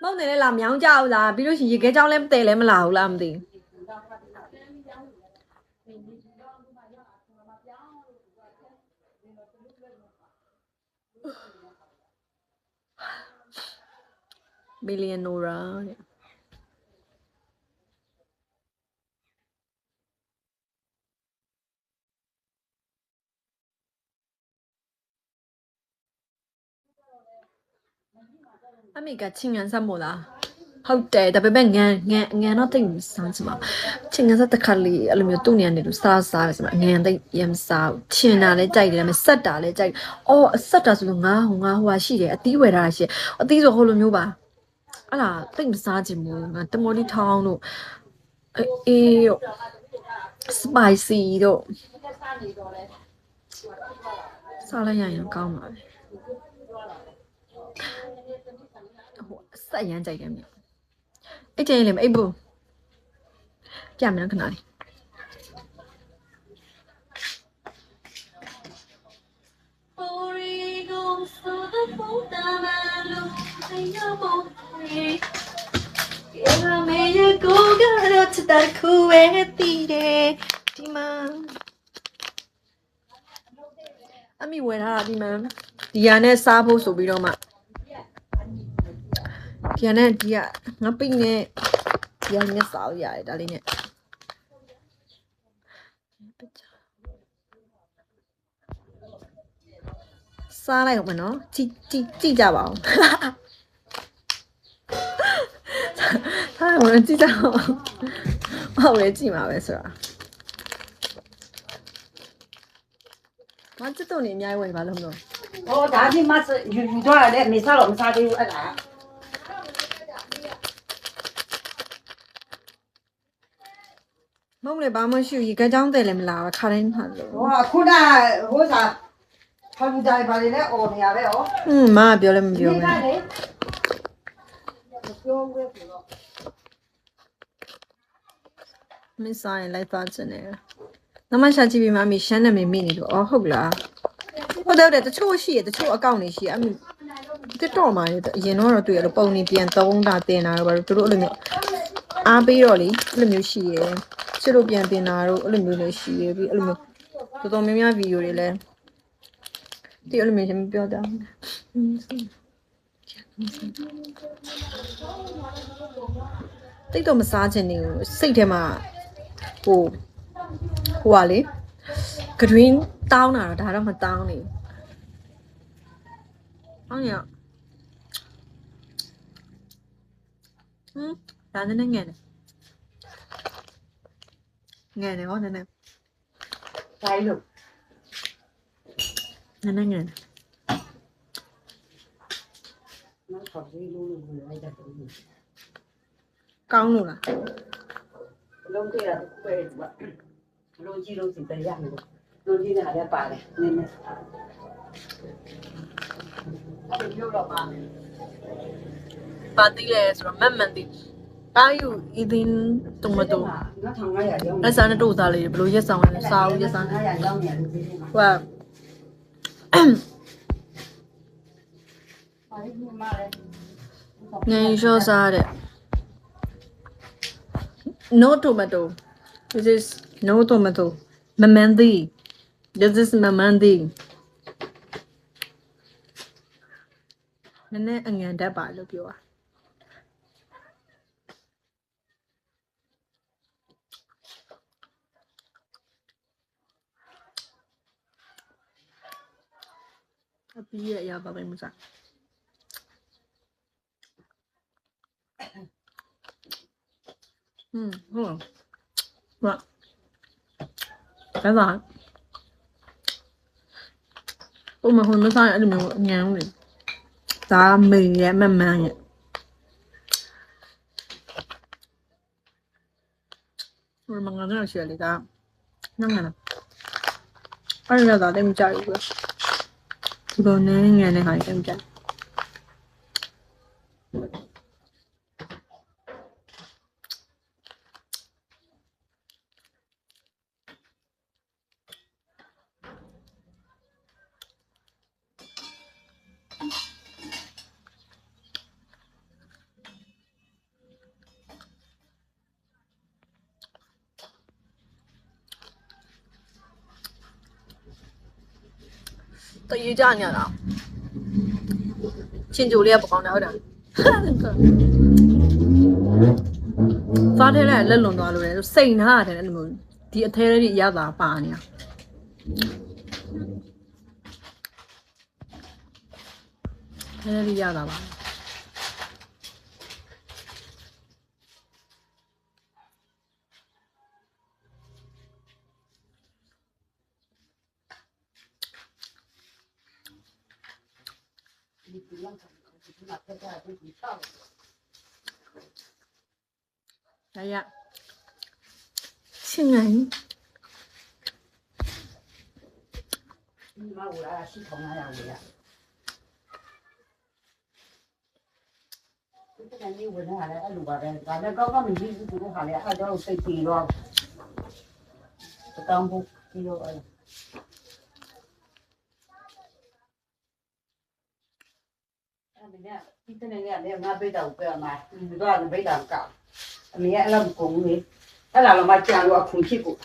မောင်နေလဲလာမြောင်းကြောက်လားပြီးလို့ရှိရင်ရေခဲကြောင်းလဲတဲလဲမလာဘူးလားမသိဘီလီယံနိုရာအမေကချင်းငန်းစမို့လားဟုတ်တယ်ဒါပေမဲ့ငန်းတော့တိတ်မစားချင်ပါချင်းငန်းစတစ်ခါလေးအဲ့လိုမျိုးသူ့နေရာနေလို့စားတယ်ဆိုမှငန်းတိတ်ရမ်းစားချင်တာလည်းကြိုက်တယ်ဒါပေမဲ့ဆက်တာလည်းကြိုက်အော်ဆက်တာဆိုလို့ငါဟိုဟာရှိတယ်အသီးဝယ်ထားတာရှိအသီးဆိုဟိုလိုမျိုးပါအဲ့ဒါတိတ်မစားချင်ဘူးငါတမော်လီထောင်းတို့အေးစပိုင်စီတို့စားလိုက်ရရင်ကောင်းပါပဲဟိုဆက်ရမ်းကြိုက်တယ်မြေအဲ့ကျရင်လည်းမအိပ်ဘူးပြမယ်ခဏလေးအမိဝယ်ထားတာဒီမှာဒီရနဲ့စားဖို့ဆိုပြီးတော့မှဒီရနဲ့ဒီကငါပိတ်နဲ့ဒီရနဲ့စားလို့ရတယ်ဒါလေးနဲ့စားလိုက်အောင်မနော်ကြည့်ကြပါဦးထားအောင်ကြည့်ကြအောင်ဟုတ်လေကြည့်မှာပဲဆိုတာမစစ်တုံနေအများကြီးဝယ်ပါလို့မလို့哦，大体嘛是有多少嘞？没啥了，没啥的有那。မဟုတ်လေဘာမှရှိဘူးရေကကြောင်းတယ်လည်းမလာဘူးခါတိုင်းမှာလို့哇，可能我啥，他们家把的嘞，哦，没呀呗哦。မပြောလည်းမပြောဘူးမင်းစားရင်လိုက်သွားချင်တယ်နမရှာကြည့်ပြီးမှအမေရှမ်းနာမည်မိနေလို့အော်ဟုတ်လားဟုတ်တယ်တချို့ရှိရတချို့အကောင့်တွေရှိရအမေTikTok မှာအရင်တော့တွေ့ရလို့ပုံနေပြန်သုံးတာတင်တာတော့ဘာလို့တို့အဲ့လိုမျိုးအားပေးတော့လေအဲ့လိုမျိုးရှိရချစ်လို့ပြန်တင်တာတော့အဲ့လိုမျိုးလည်းရှိရပြီးအဲ့လိုမျိုးတော်တော်များများဗီဒီယိုတွေလည်းဒီအဲ့လိုမျိုးရှင်ပြောတာတိတ်တော့မစားချင်နေဘူးစိတ်ထဲမှာဟိုဟာလေဂရင်းတောင်းတာတော့ဒါတော့မတောင်းနေဘူးအောင်ရဒါနည်းနည်းငယ်တယ်ဟောနည်းနည်းတိုင်းလို့ငယ်တယ်နောက်ခေါ်ပြီးလို့လိုက်တယ်ကောင်းလို့လားလုံးကြည့်ရပဲလုံးကြည့်လို့စိတ်တရားလို့လုံးကြည့်တာလည်းပါတယ်နည်းနည်းအဲ့ဒီပြောတော့ပါတိလဲဆိုတော့မန်တိဘာယူအီဒင်းတိုမတိုလက်စားနဲ့တို့သားလေးဘယ်လိုရက်ဆောင်လဲစားဦးရက်ဆောင်900ရောင်းနေတယ်ဒီမှာဟိုနေရှောစားတဲ့ no tomato this is no tomato mamandi this is mamandi နည်းနည်းအငန်တတ်ပါလို့ပြောတာအပီးရရပါပဲမစားဟုတ်ဘာဘာဘာဘုမဟိုမစားအဲ့လိုမျိုးအငန်လေဒါမေးရမမန်းရဟိုမငါတော့ရှိရလေကနငါလားအဲ့ရတာလည်းမကြိုက်ဘူးဒီလိုနဲ့ငန်နဲ့ဟာလည်းမကြိုက် ရေးကြညာတာချင်းကြိုလေးကပကောင်းတယ်ဟုတ်တယ်စားထဲလိုက်လက်လွန်သွားလို့လေစိန်ထားတယ်အဲ့လိုဒီအသေးလေးရတာပါနေတာအဲ့ဒီရတာပါရချင်းငိုင်းမဟုတ်လားရှိထောင်းရအောင်လေဒီကနေ့ဝင်လာတယ်အဲ့လိုပါပဲဒါလည်းကောင်းကောင်းမကြည့်ဘူးတို့ဟာလေအဲ့တော့စိတ်ပြေတော့တောင်းဖို့ပြီးတော့အဲ့ဒီတနေ့ကလည်းငါပေးတော့ပြမှာဒီတော့လည်းပေးတော့ကောက်အမေအဲ့လိုကုန်နေအဲ့လာတော့မှကြံလို့အခုဖြစ်ကို